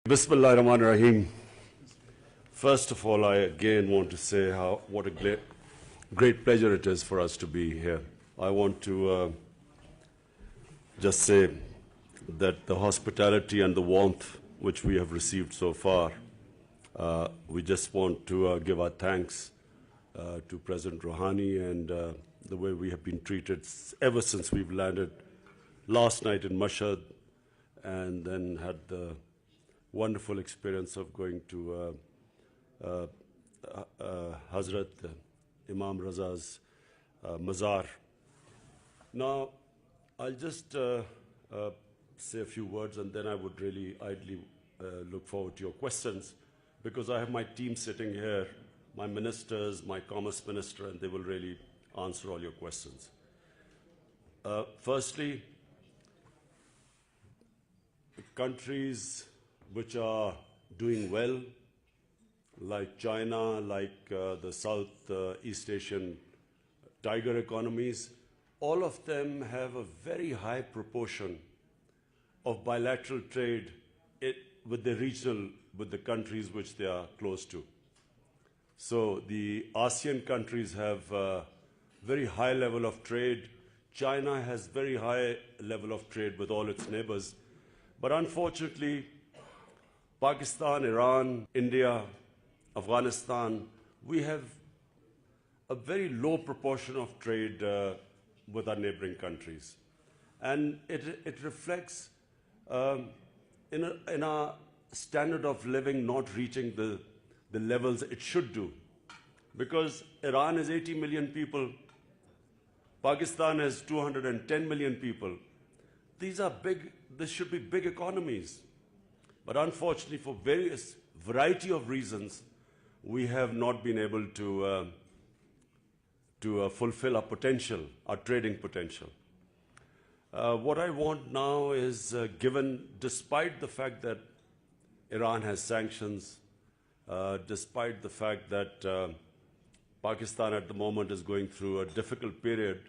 Bismillahirrahmanirrahim. First of all, I again want to say what a great pleasure it is for us to be here. I want to just say that the hospitality and the warmth which we have received so far, we just want to give our thanks to President Rouhani and the way we have been treated ever since we've landed last night in Mashhad and then had the wonderful experience of going to Hazrat Imam Raza's Mazar. Now, I'll just say a few words and then I would really idly look forward to your questions because I have my team sitting here, my ministers, my commerce minister, and they will really answer all your questions. Firstly, countries which are doing well, like China, like the Southeast Asian tiger economies, all of them have a very high proportion of bilateral trade with the countries which they are close to. So the ASEAN countries have a very high level of trade. China has very high level of trade with all its neighbors. But unfortunately, Pakistan, Iran, India, Afghanistan, we have a very low proportion of trade with our neighboring countries. And it reflects in our standard of living not reaching the levels it should do. Because Iran is 80 million people, Pakistan has 210 million people. These should be big economies. But unfortunately, for various variety of reasons, we have not been able to fulfill our potential, our trading potential. What I want now is, despite the fact that Iran has sanctions, despite the fact that Pakistan at the moment is going through a difficult period,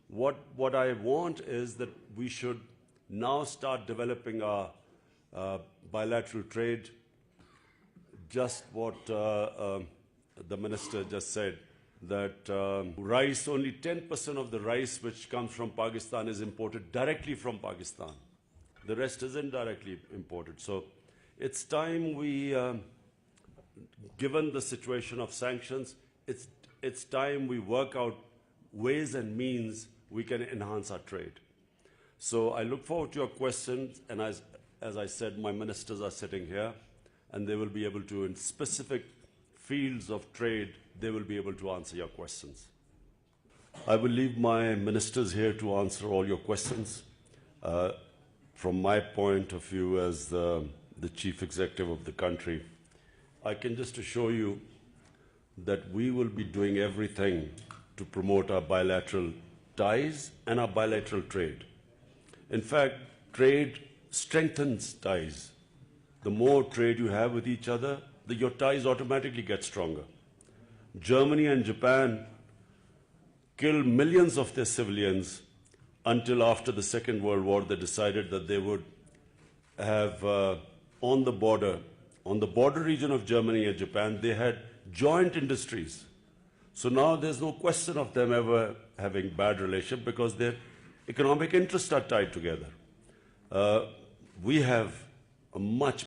what I want is that we should now start developing our bilateral trade. Just what the minister just said, that rice, only 10% of the rice which comes from Pakistan is imported directly from Pakistan. The rest is indirectly imported. So it's time we, given the situation of sanctions, it's time we work out ways and means we can enhance our trade. So I look forward to your questions, and as I said, my ministers are sitting here, and they will be able to, in specific fields of trade, they will be able to answer your questions. I will leave my ministers here to answer all your questions. From my point of view as the chief executive of the country, I can just assure you that we will be doing everything to promote our bilateral ties and our bilateral trade. In fact, trade strengthens ties. The more trade you have with each other, your ties automatically get stronger. Germany and Japan killed millions of their civilians until after the Second World War they decided that they would have on the border region of Germany and Japan, they had joint industries. So now there's no question of them ever having bad relations because their economic interests are tied together. We have a much